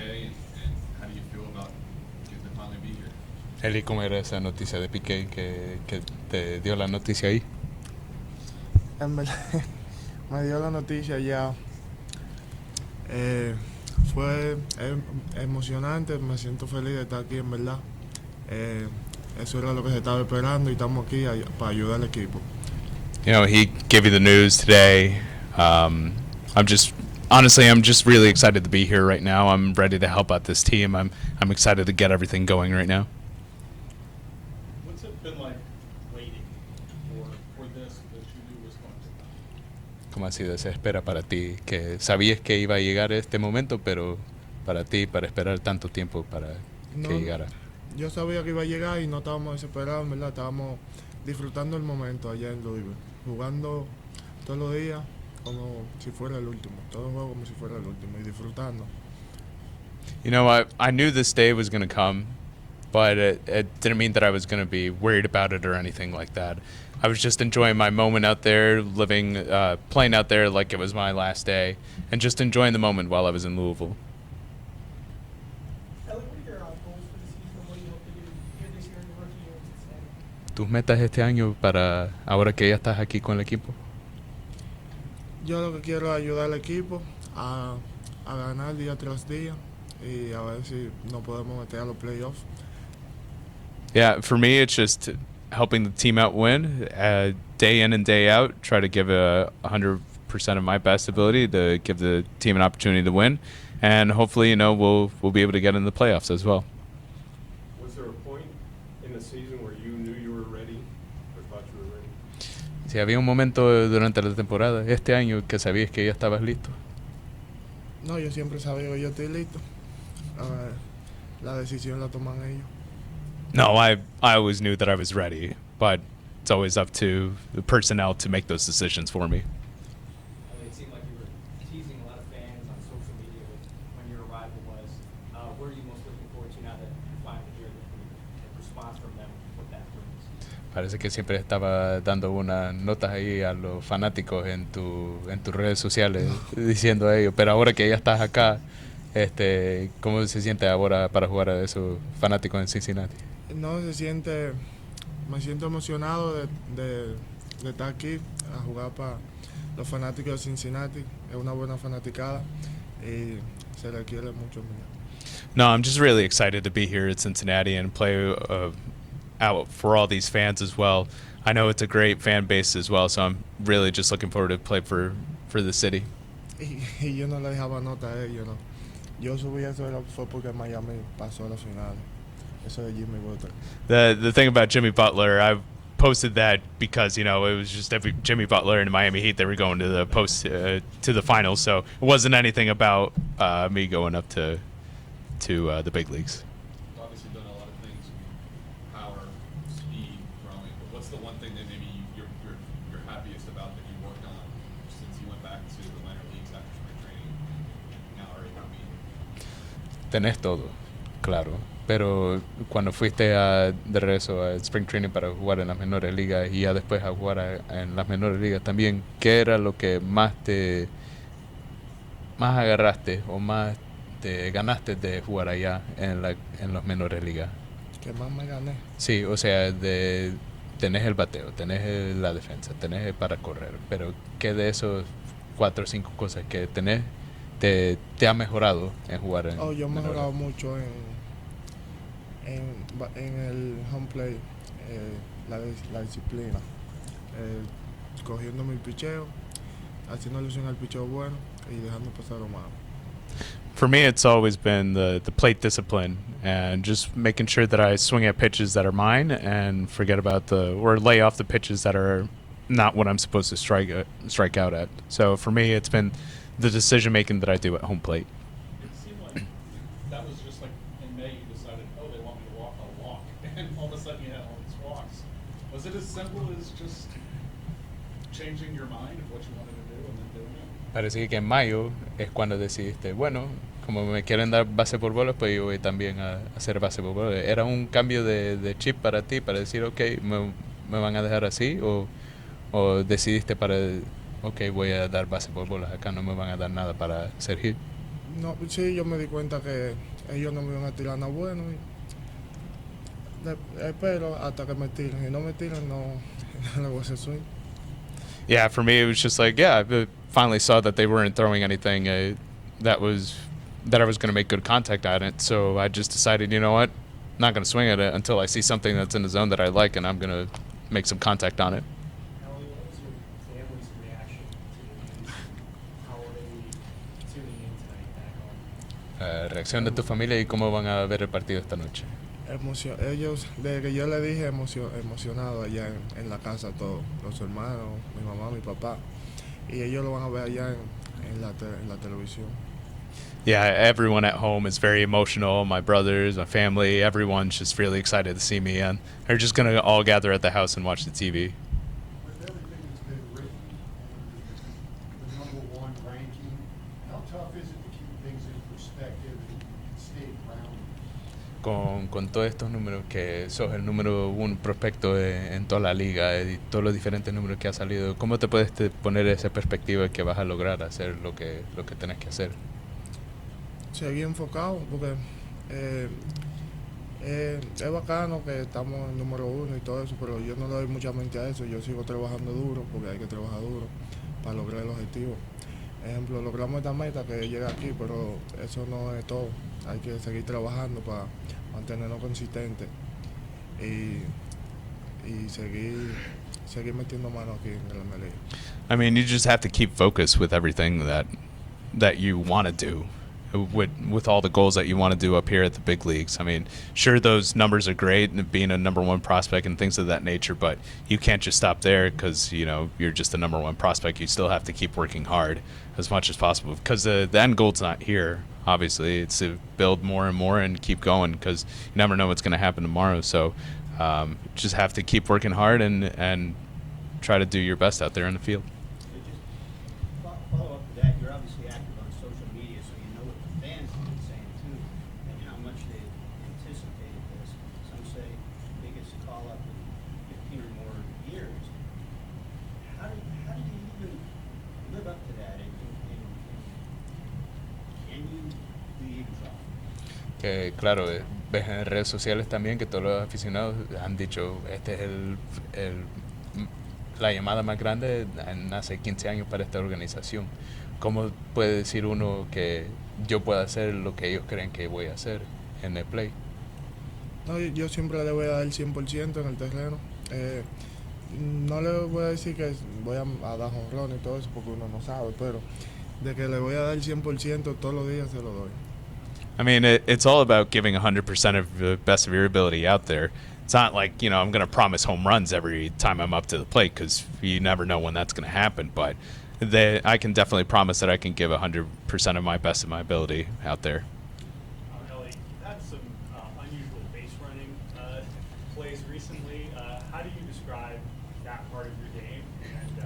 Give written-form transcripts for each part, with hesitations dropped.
Piqué, and how do you feel about getting to finally be here? Eli, ¿cómo era esa noticia de Piqué que te dio la noticia ahí? En verdad, me dio la noticia ya. Fue emocionante, me siento feliz de estar aquí, en verdad. Eso era lo que se estaba esperando y estamos aquí para ayudar al equipo. You know, he gave you the news today. I'm just really excited to be here right now. I'm ready to help out this team. I'm excited to get everything going right now. What's it been like waiting for this that you knew was going to come? ¿Cómo ha sido esa espera para ti? Que sabías que iba a llegar este momento, pero para ti, para esperar tanto tiempo para que llegara. Yo sabía que iba a llegar y no estábamos desesperados, ¿verdad? Estábamos disfrutando el momento allá en Louisville, jugando todos los días como si fuera el último, todo juego como si fuera el último y disfrutando. You know, I knew this day was going to come, but it didn't mean that I was going to be worried about it or anything like that. I was just enjoying my moment out there, playing out there like it was my last day, and just enjoying the moment while I was in Louisville. Elly, what are your goals for the season? What do you hope to do here this year in your rookie year in Cincinnati? ¿Tus metas este año para ahora que ya estás aquí con el equipo? Yo lo que quiero es ayudar al equipo a ganar día tras día y a ver si nos podemos meter a los playoffs. Yeah, for me, it's just helping the team out win, day in and day out. Try to give 100% of my best ability to give the team an opportunity to win, and hopefully, you know, we'll be able to get in the playoffs as well. Was there a point in the season where you knew you were ready or thought you were ready? Si había un momento durante la temporada este año que sabías que ya estabas listo. No, yo siempre sabía que yo estoy listo. La decisión la toman ellos. No, I always knew that I was ready, but it's always up to the personnel to make those decisions for me. It seemed like you were teasing a lot of fans on social media with when your arrival was. What are you most looking forward to now that you're finally here? The response from them, what that brings. Parece que siempre estaba dando unas notas ahí a los fanáticos en tus redes sociales diciendo a ellos, pero ahora que ya estás acá, ¿cómo se siente ahora para jugar a esos fanáticos en Cincinnati? No, me siento emocionado de estar aquí a jugar para los fanáticos de Cincinnati. Es una buena fanaticada y se le quiere mucho. No, I'm just really excited to be here at Cincinnati and play out for all these fans as well. I know it's a great fan base as well, so I'm really just looking forward to play for the city. Y yo no le dejaba nota a ellos, ¿no? Yo subí eso fue porque Miami pasó a la final. Eso de Jimmy Butler. The thing about Jimmy Butler, I posted that because, you know, it was just Jimmy Butler and Miami Heat, they were going to the finals, so it wasn't anything about me going up to the big leagues. You've obviously done a lot of things, power, speed, throwing, but what's the one thing that maybe you're happiest about that you worked on since you went back to the minor leagues after spring training and now are able to be? Tenés todo, claro. Pero cuando fuiste de regreso a Spring Training para jugar en las menores ligas y ya después a jugar en las menores ligas también, ¿qué era lo que más agarraste o más te ganaste de jugar allá en las menores ligas? ¿Qué más me gané? Sí, o sea, tenés el bateo, tenés la defensa, tenés para correr, pero ¿qué de esos 4 o 5 cosas que tenés te ha mejorado en jugar en yo he menores? mejorado mucho en el home play, la disciplina, cogiendo mi picheo, haciendo alusión al picheo bueno y dejando pasar lo malo. For me, it's always been the plate discipline and just making sure that I swing at pitches that are mine and forget about or lay off the pitches that are not what I'm supposed to strike out at. So for me, it's been the decision making that I do at home plate. It seemed like that was just like in May you decided, oh, they want me to walk, I'll walk, and all of a sudden you had all these walks. Was it as simple as just changing your mind of what you wanted to do and then doing it? Parece que en mayo es cuando decidiste, bueno, como me quieren dar base por bolas, pues yo voy también a hacer base por bolas. ¿Era un cambio de chip para ti, para decir, ok, me van a dejar así? ¿O decidiste ok, voy a dar base por bolas acá, no me van a dar nada para hacer hit? No, sí, yo me di cuenta que ellos no me iban a tirar nada bueno. Espero hasta que me tiren. Si no me tiran, no, no le voy a hacer swing. Yeah, for me, it was just like, yeah, I finally saw that they weren't throwing anything that I was going to make good contact on it. So I just decided, you know what, I'm not going to swing at it until I see something that's in the zone that I like, and I'm going to make some contact on it. Elly, what was your family's reaction to the news? How are they tuning in tonight back home? Reacción de tu familia y cómo van a ver el partido esta noche. Ellos, desde que yo le dije, emocionado allá en la casa, todos, los hermanos, mi mamá, mi papá, y ellos lo van a ver allá en la televisión. Yeah, everyone at home is very emotional. My brothers, my family, everyone's just really excited to see me, and they're just going to all gather at the house and watch the TV. With everything that's been written and the number one ranking, how tough is it to keep things in perspective and stay grounded? Con todos estos números que sos el número uno prospecto en toda la liga y todos los diferentes números que ha salido, ¿cómo te puedes poner esa perspectiva de que vas a lograr hacer lo que tenés que hacer? Seguir enfocado, porque es bacano que estamos en número uno y todo eso, pero yo no le doy mucha mente a eso. Yo sigo trabajando duro, porque hay que trabajar duro para lograr el objetivo. Ejemplo, logramos esta meta que llega aquí, pero eso no es todo. Hay que seguir trabajando para mantenernos consistentes y seguir metiendo mano aquí en el MLE. I mean, you just have to keep focused with everything that you want to do. With all the goals that you want to do up here at the big leagues. I mean, sure, those numbers are great, and being a number one prospect and things of that nature, but you can't just stop there because, you know, you're just the number one prospect. You still have to keep working hard as much as possible because the end goal's not here, obviously. It's to build more and more and keep going because you never know what's going to happen tomorrow. So just have to keep working hard and try to do your best out there in the field. Follow up to that, you're obviously active on social media, so you know what the fans have been saying too, and how much they anticipated this. Some say biggest call up in 15 or more years. How do you even live up to that, and can you be exhausted? Que claro, ves en redes sociales también que todos los aficionados han dicho, este es la llamada más grande en hace 15 años para esta organización. ¿Cómo puede decir uno que yo pueda hacer lo que ellos creen que voy a hacer en el play? No, yo siempre le voy a dar el 100% en el terreno. No le voy a decir que voy a dar jonrón y todo eso porque uno no sabe, pero de que le voy a dar el 100% todos los días se lo doy. I mean, it's all about giving 100% of the best of your ability out there. It's not like, you know, I'm going to promise home runs every time I'm up to the plate because you never know when that's going to happen. But I can definitely promise that I can give 100% of my best of my ability out there. Elly, you've had some unusual base running plays recently. How do you describe that part of your game, and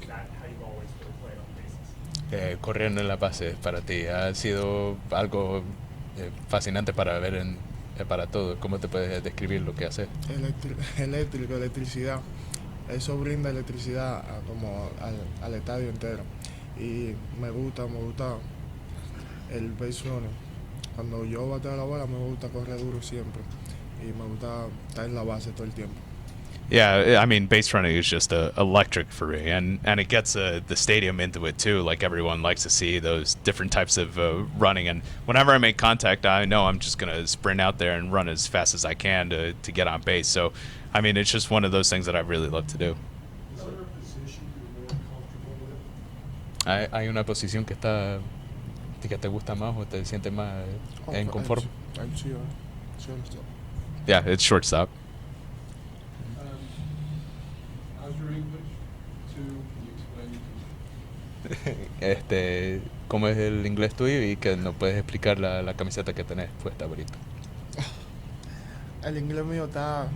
is that how you've always sort of played on bases? Corriendo en la base para ti ha sido algo fascinante para ver para todos. ¿Cómo te puedes describir lo que haces? Electricidad. Eso brinda electricidad como al estadio entero. Y me gusta el base running. Cuando yo bateo la bola me gusta correr duro siempre. Y me gusta estar en la base todo el tiempo. Yeah, I mean, base running is just electric for me, and it gets the stadium into it too. Like everyone likes to see those different types of running, and whenever I make contact, I know I'm just gonna sprint out there and run as fast as I can to get on base. So, I mean, it's just one of those things that I really love to do. Is there a position you're more comfortable with? ¿Hay una posición que te gusta más o te sientes más en confort? Shortstop. Yeah, it's shortstop. How's your English? Can you explain? ¿Cómo es el inglés tuyo y que nos puedes explicar la camiseta que tenés puesta ahorita? El inglés mío está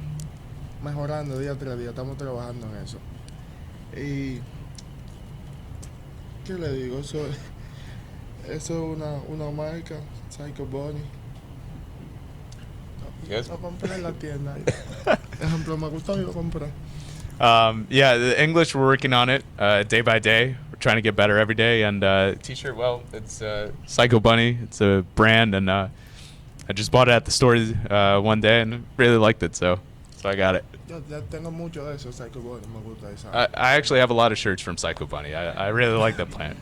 mejorando día tras día, estamos trabajando en eso. Y ¿qué le digo? Eso es una marca, Psycho Bunny. Yes. Lo compré en la tienda. Ejemplo, me gustó y lo compré. Yeah, the English, we're working on it day by day. We're trying to get better every day. And T-shirt, well, it's Psycho Bunny. It's a brand, and I just bought it at the store one day and really liked it, so I got it. Yo ya tengo mucho de eso, Psycho Boy, me gusta esa. I actually have a lot of shirts from Psycho Bunny. I really like that plant.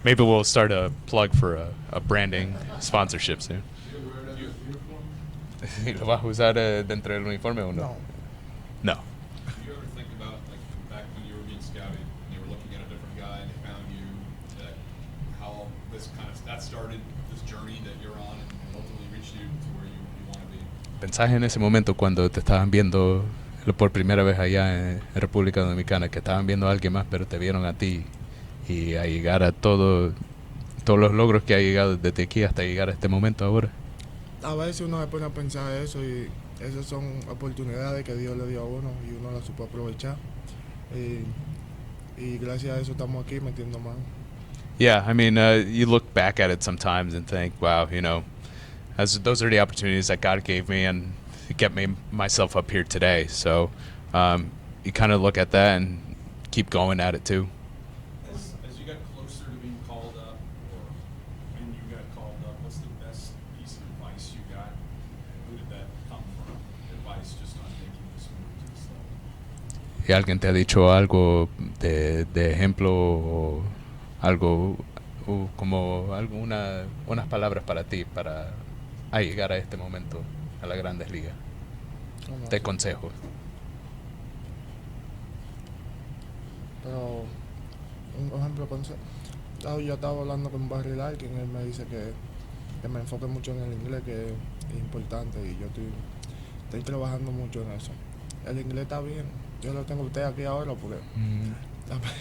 Maybe we'll start a plug for a branding sponsorship soon. ¿Y lo vas a usar dentro del uniforme o no? No. No. Do you ever think about, like, back when you were being scouted and you were looking at a different guy and they found you, that how this kind of, that started this journey that you're on and ultimately reached you to where you want to be? ¿Pensás en ese momento cuando te estaban viendo por primera vez allá en República Dominicana, que estaban viendo a alguien más, pero te vieron a ti, y a llegar a todos los logros que ha llegado desde aquí hasta llegar a este momento ahora? A veces uno se pone a pensar eso y esas son oportunidades que Dios le dio a uno y uno las supo aprovechar. Y gracias a eso estamos aquí metiendo mano. Yeah, I mean, you look back at it sometimes and think, wow, you know, those are the opportunities that God gave me and get myself up here today. So you kind of look at that and keep going at it too. As you got closer to being called up, or when you got called up, what's the best piece of advice you got? Who did that come from? Advice just on making this move to this level? ¿Y alguien te ha dicho algo de ejemplo o algo como unas palabras para ti para llegar a este momento a las Grandes Ligas? De consejos. Pero un ejemplo, yo estaba hablando con Barry Larkin, él me dice que me enfoque mucho en el inglés, que es importante, y yo estoy trabajando mucho en eso. El inglés está bien, yo lo tengo a usted aquí ahora porque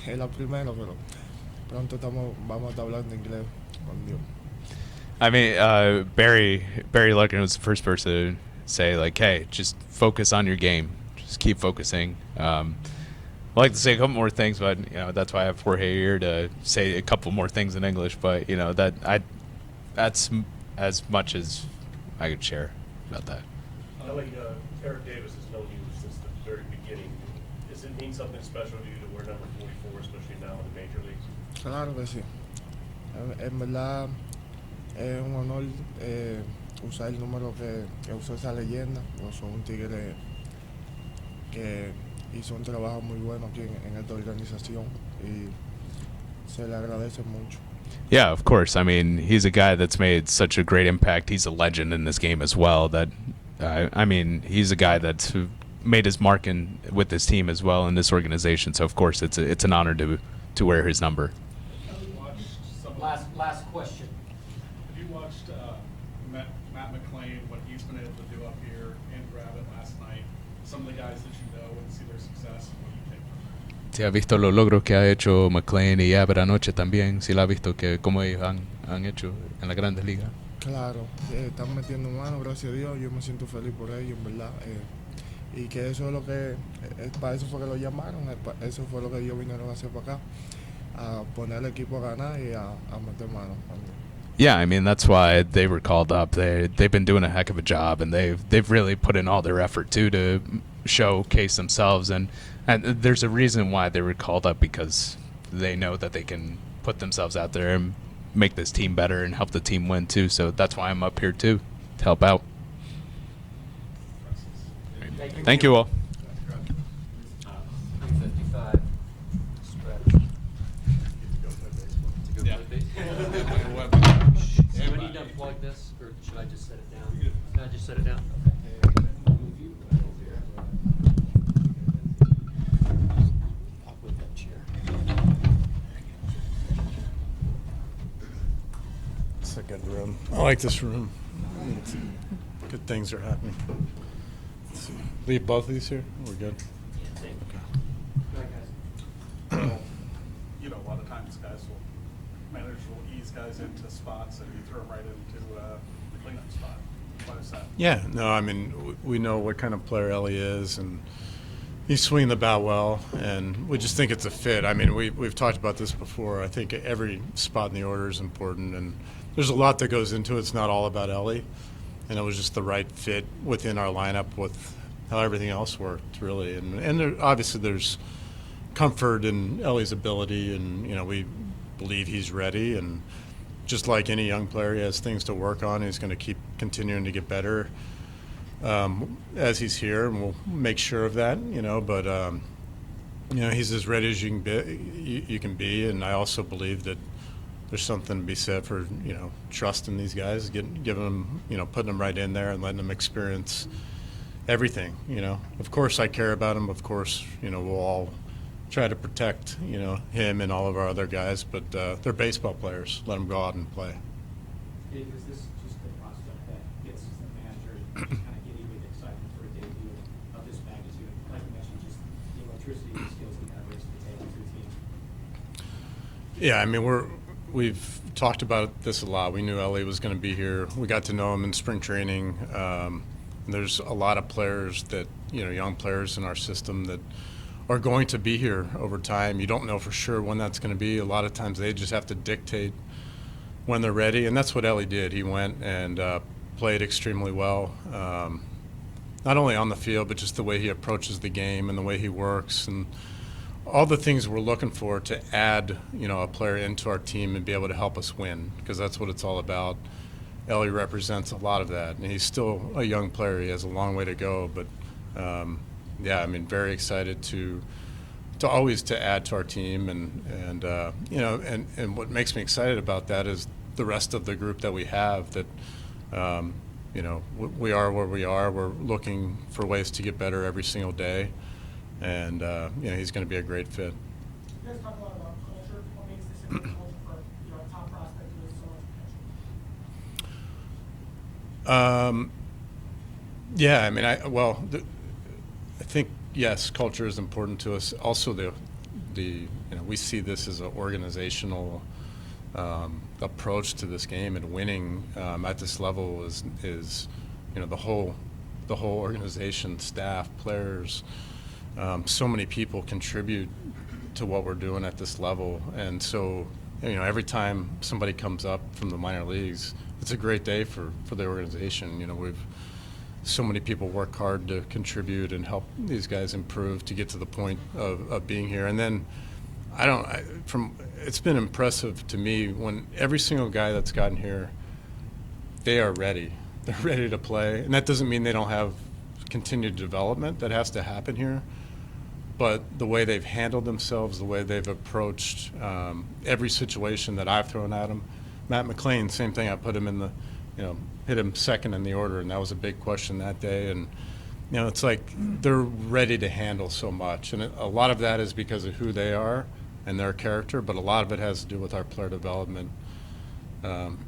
es la primera, pero pronto vamos a estar hablando inglés con Dios. I mean, Barry Larkin was the first person to say, like, hey, just focus on your game. Just keep focusing. I'd like to say a couple more things, but, you know, that's why I have Jorge here to say a couple more things in English. But, you know, that's as much as I could share about that. Elly, Eric Davis has known you since the very beginning. Does it mean something special to you to wear number 44, especially now in the major leagues? Claro que sí. En verdad es un honor usar el número que usó esa leyenda. Yo soy un tigre que hizo un trabajo muy bueno aquí en esta organización y se le agradece mucho. Yeah, of course. I mean, he's a guy that's made such a great impact. He's a legend in this game as well. That I mean, he's a guy that's made his mark with his team as well in this organization. So of course, it's an honor to wear his number. Last question. Have you watched Matt McClain, what he's been able to do up here in Rabbit last night? Some of the guys that you know and see their success, what do you think from that? ¿Si ha visto los logros que ha hecho McClain y Abbott anoche también? ¿Si la ha visto que cómo ellos han hecho en las Grandes Ligas? Claro, están metiendo mano, gracias a Dios. Yo me siento feliz por ellos, en verdad. Y que eso es lo que, para eso fue que lo llamaron, eso fue lo que ellos vinieron a hacer para acá, a poner el equipo a ganar y a meter mano. Yeah, I mean, that's why they were called up. They've been doing a heck of a job, and they've really put in all their effort too to showcase themselves. And there's a reason why they were called up, because they know that they can put themselves out there and make this team better and help the team win too. So that's why I'm up here too, to help out. Thank you all. 355. Stretch. Yeah. Do I need to unplug this, or should I just set it down? Can I just set it down? I'll move that chair. It's a good room. I like this room. Good things are happening. Let's see. Leave both of these here? We're good. You know, a lot of times managers will ease guys into spots and you throw them right into the cleanup spot. Why is that? Yeah, no, I mean, we know what kind of player Elly is, and he's swinging the bat well, and we just think it's a fit. I mean, we've talked about this before. I think every spot in the order is important, and there's a lot that goes into it. It's not all about Elly, and it was just the right fit within our lineup with how everything else worked, really. And there, obviously there's comfort in Elly's ability, and we believe he's ready. And just like any young player, he has things to work on. He's going to keep continuing to get better as he's here, and we'll make sure of that. But he's as ready as you can be, and I also believe that there's something to be said for trusting these guys, giving them, putting them right in there and letting them experience everything. Of course I care about him. Of course, we'll all try to protect him and all of our other guys, but they're baseball players. Let them go out and play. Dave, is this just the prospect that gets the manager kind of giddy with excitement for a debut of this magnitude? Like you mentioned, just the electricity and skills he kind of brings to the table to the team. Yeah, I mean, we've talked about this a lot. We knew Elly was going to be here. We got to know him in spring training. There's a lot of players that, young players in our system that are going to be here over time. You don't know for sure when that's going to be. A lot of times they just have to dictate when they're ready, and that's what Elly did. He went and played extremely well, not only on the field, but just the way he approaches the game and the way he works and all the things we're looking for to add, a player into our team and be able to help us win, because that's what it's all about. Elly represents a lot of that, and he's still a young player. He has a long way to go, but yeah, I mean, very excited to always to add to our team, and what makes me excited about that is the rest of the group that we have. That we are where we are. We're looking for ways to get better every single day, and he's going to be a great fit. You guys talk a lot about culture. What makes this a good culture for a top prospect with so much potential? Yeah, I mean, I think yes, culture is important to us. Also, we see this as an organizational approach to this game, and winning at this level is the whole organization, staff, players. So many people contribute to what we're doing at this level, and so every time somebody comes up from the minor leagues, it's a great day for the organization. So many people work hard to contribute and help these guys improve to get to the point of being here. And then it's been impressive to me when every single guy that's gotten here, they are ready. They're ready to play. And that doesn't mean they don't have continued development that has to happen here. But the way they've handled themselves, the way they've approached every situation that I've thrown at them. Matt McLean, same thing. I put him in hit him second in the order, and that was a big question that day. And it's like they're ready to handle so much, and a lot of that is because of who they are and their character, but a lot of it has to do with our player development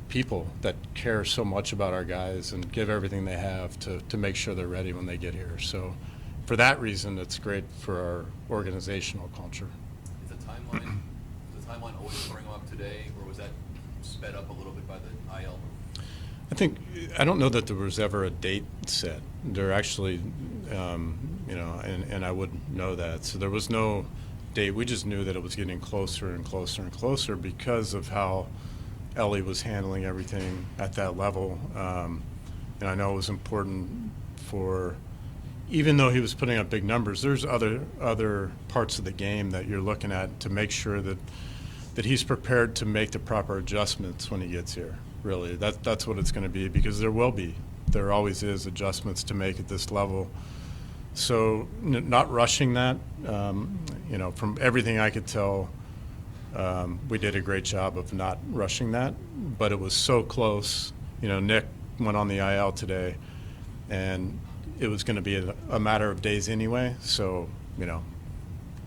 people that care so much about our guys and give everything they have to make sure they're ready when they get here. So for that reason, it's great for our organizational culture. Is the timeline always bring up today, or was that sped up a little bit by the IL? I don't know that there was ever a date set. There actually, and I wouldn't know that. So there was no date. We just knew that it was getting closer and closer and closer because of how Elly was handling everything at that level. And I know it was important for, even though he was putting up big numbers, there's other parts of the game that you're looking at to make sure that he's prepared to make the proper adjustments when he gets here. Really, that's what it's going to be, because there always is adjustments to make at this level. So not rushing that, from everything I could tell, we did a great job of not rushing that, but it was so close. Nick went on the IL today, and it was going to be a matter of days anyway. So,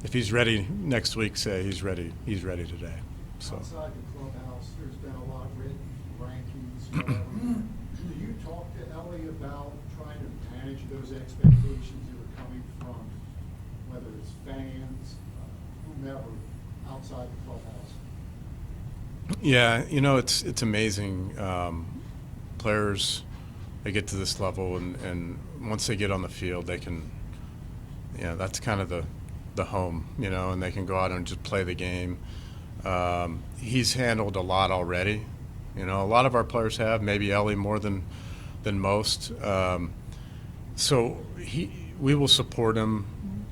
if he's ready next week, say he's ready today. So. Outside the clubhouse, there's been a lot written, rankings, whatever. Do you talk to Elly about trying to manage those expectations that are coming from, whether it's fans, whomever, outside the clubhouse? Yeah, it's amazing. Players, they get to this level, and once they get on the field, they can, that's kind of the home, and they can go out and just play the game. He's handled a lot already. A lot of our players have, maybe Elly more than most. So we will support him,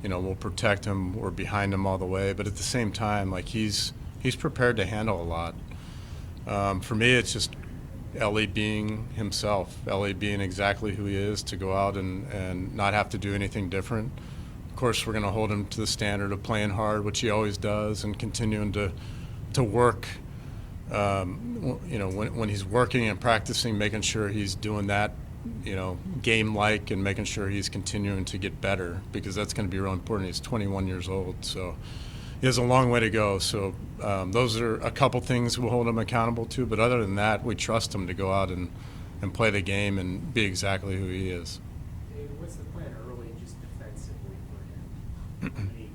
we'll protect him. We're behind him all the way. But at the same time, like he's prepared to handle a lot. For me, it's just Elly being himself, Elly being exactly who he is, to go out and not have to do anything different. Of course, we're going to hold him to the standard of playing hard, which he always does, and continuing to work. When he's working and practicing, making sure he's doing that, game-like, and making sure he's continuing to get better, because that's going to be real important. He's 21 years old, so he has a long way to go. So those are a couple things we'll hold him accountable to, but other than that, we trust him to go out and play the game and be exactly who he is. David, what's the plan early, just defensively for him? How many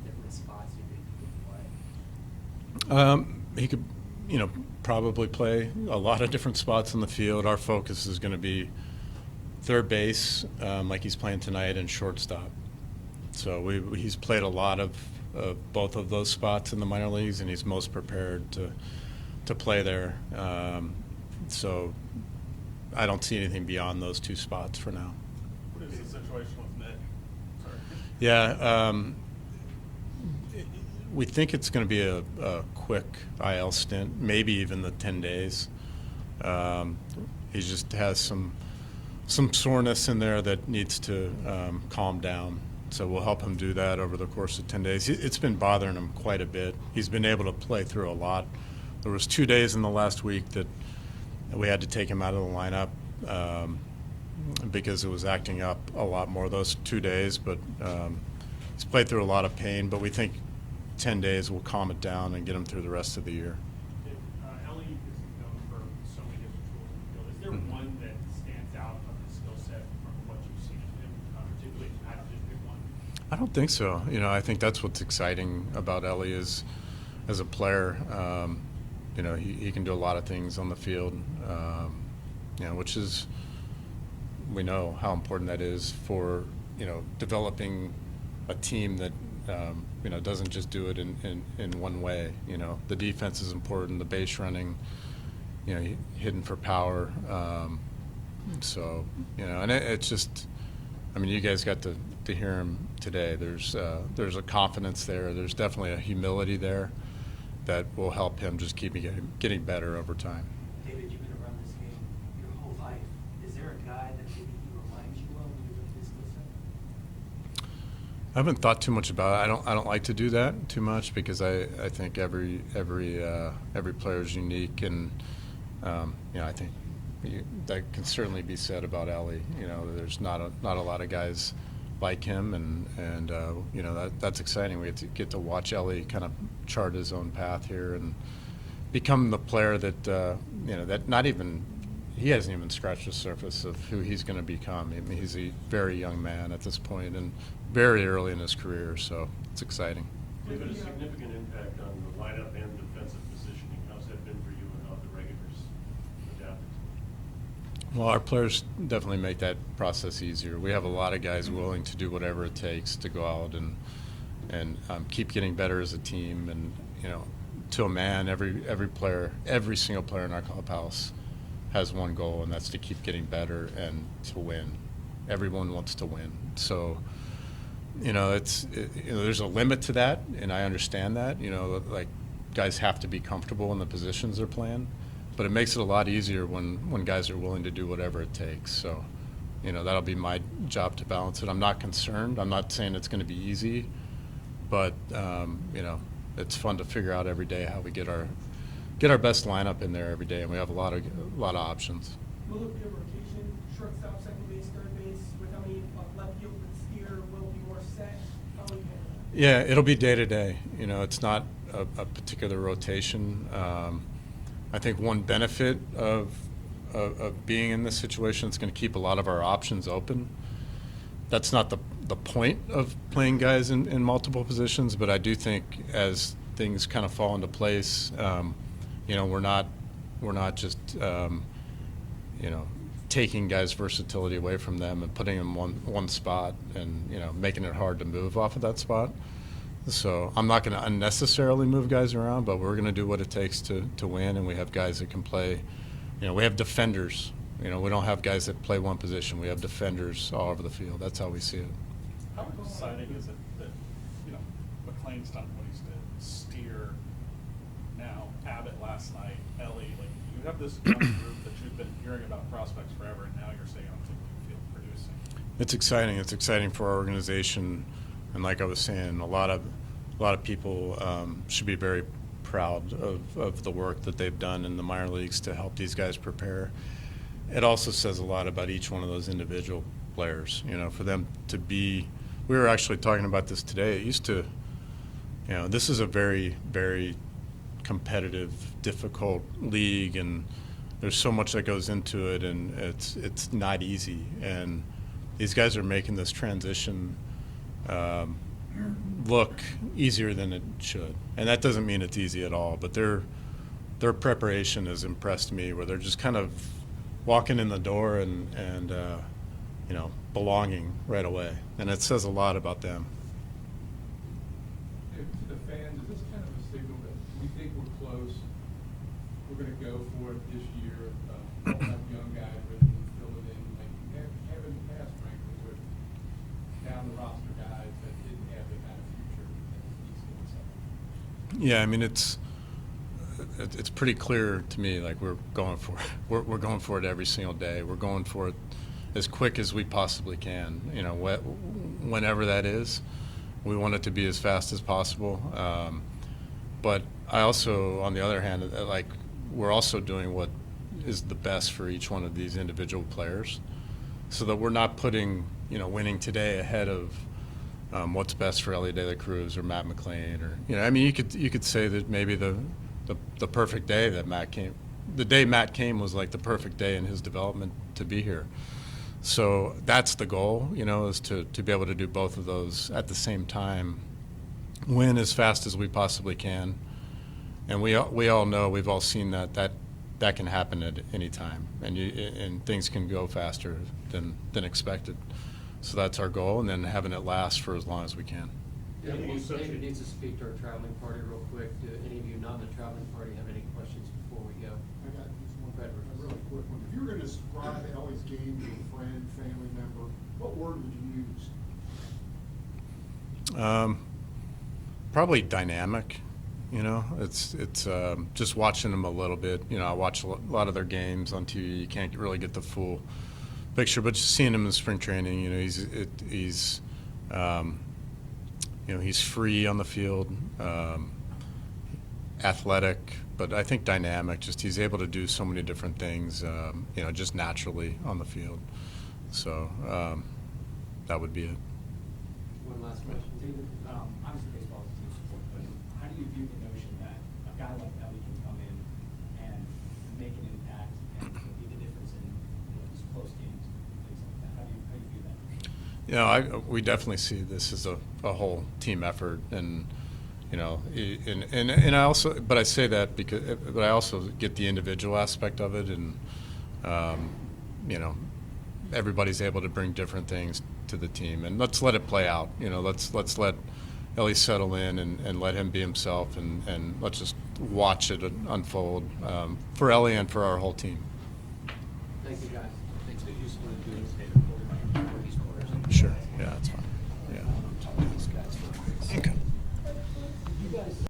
different spots do you think he could play? He could, probably play a lot of different spots in the field. Our focus is going to be third base, like he's playing tonight, and shortstop. So he's played a lot of both of those spots in the minor leagues, and he's most prepared to play there. So I don't see anything beyond those two spots for now. What is the situation with Nick? Sorry. Yeah, we think it's going to be a quick IL stint, maybe even the 10 days. He just has some soreness in there that needs to calm down. So we'll help him do that over the course of 10 days. It's been bothering him quite a bit. He's been able to play through a lot. There was 2 days in the last week that we had to take him out of the lineup because it was acting up a lot more those 2 days. But he's played through a lot of pain, but we think 10 days will calm it down and get him through the rest of the year. Elly is known for so many different tools in the field. Is there one that stands out of his skill set from what you've seen of him, particularly if you had to just pick one? I don't think so. I think that's what's exciting about Elly is, as a player, he can do a lot of things on the field, which is, we know how important that is for, developing a team that, doesn't just do it in one way. The defense is important, the base running, hidden for power. And it's just, you guys got to hear him today. There's a confidence there. There's definitely a humility there that will help him just keep getting better over time. David, you've been around this game your whole life. Is there a guy that maybe he reminds you of when you look at his skill set? I haven't thought too much about it. I don't like to do that too much because I think every player is unique, and I think that can certainly be said about Elly. There's not a lot of guys like him, and that's exciting. We get to watch Elly kind of chart his own path here and become the player that that not even he hasn't even scratched the surface of who he's going to become. He's a very young man at this point and very early in his career, so it's exciting. David, a significant impact on the lineup and defensive positioning. How's that been for you, and how have the regulars adapted? Well, our players definitely make that process easier. We have a lot of guys willing to do whatever it takes to go out and keep getting better as a team. And to a man, every single player in our clubhouse has one goal, and that's to keep getting better and to win. Everyone wants to win. So, there's a limit to that, and I understand that. Like guys have to be comfortable in the positions they're playing. But it makes it a lot easier when guys are willing to do whatever it takes. So, that'll be my job to balance it. I'm not concerned. I'm not saying it's going to be easy, but it's fun to figure out every day how we get our best lineup in there every day, and we have a lot of options. Will it be a rotation, shortstop, second base, third base, with how many left field and steer will be more set? How will you handle that? Yeah, it'll be day to day. It's not a particular rotation. I think one benefit of being in this situation is going to keep a lot of our options open. That's not the point of playing guys in multiple positions, but I do think as things kind of fall into place, we're not just taking guys' versatility away from them and putting them in one spot and making it hard to move off of that spot. So I'm not going to unnecessarily move guys around, but we're going to do what it takes to win, and we have guys that can play. We have defenders. We don't have guys that play one position. We have defenders all over the field. That's how we see it. How exciting is it McLean's done what he's did, Steer, now Abbott last night, Elly, like, you have this young group that you've been hearing about prospects forever, and now you're saying on the field producing. It's exciting. It's exciting for our organization, and like I was saying, a lot of people should be very proud of the work that they've done in the minor leagues to help these guys prepare. It also says a lot about each one of those individual players. You know, for them to be. We were actually talking about this today. It used to, you know, this is a very, very competitive, difficult league, and there's so much that goes into it, and it's not easy. And these guys are making this transition look easier than it should. And that doesn't mean it's easy at all, but their preparation has impressed me, where they're just kind of walking in the door and you know, belonging right away. And it says a lot about them. To the fans, is this kind of a signal that we think we're close, we're going to go for it this year, all have young guys ready to fill it in, like we have in the past, frankly, with down the roster guys that didn't have the kind of future that these guys have? Yeah, I mean, it's pretty clear to me, like we're going for it. We're going for it every single day. We're going for it as quick as we possibly can. You know, whenever that is, we want it to be as fast as possible. But I also, on the other hand, like we're also doing what is the best for each one of these individual players, so that we're not putting, you know, winning today ahead of what's best for Elly De La Cruz or Matt McLean, or, you know, I mean, you could say that maybe the perfect day that Matt came, the day Matt came was like the perfect day in his development to be here. So that's the goal, you know, is to be able to do both of those at the same time, win as fast as we possibly can. And we all know, we've all seen that can happen at any time, and things can go faster than expected. So that's our goal, and then having it last for as long as we can. Yeah, David needs to speak to our traveling party real quick. Do any of you not in the traveling party have any questions before we go? I got just one really quick one. If you were going to describe Elly's game to a friend, family member, what word would you use? Probably dynamic. You know, it's just watching them a little bit. You know, I watch a lot of their games on TV. You can't really get the full picture, but just seeing him in spring training, you know, he's you know, he's free on the field, athletic, but I think dynamic. Just he's able to do so many different things, you know, just naturally on the field. So that would be it. One last question, David. Obviously, baseball is a team sport, but how do you view the notion that a guy like Elly can come in and make an impact and be the difference in, you know, these close games and things like that? How do you view that? You know, we definitely see this as a whole team effort, and you know, and I also, but I say that because, but I also get the individual aspect of it, and you know, everybody's able to bring different things to the team, and let's let it play out. You know, let's let Elly settle in and let him be himself, and let's just watch it unfold for Elly and for our whole team. Thank you, guys. Thanks for useful to do this. Sure. Yeah, that's fine. Yeah. These guys. Okay. You guys.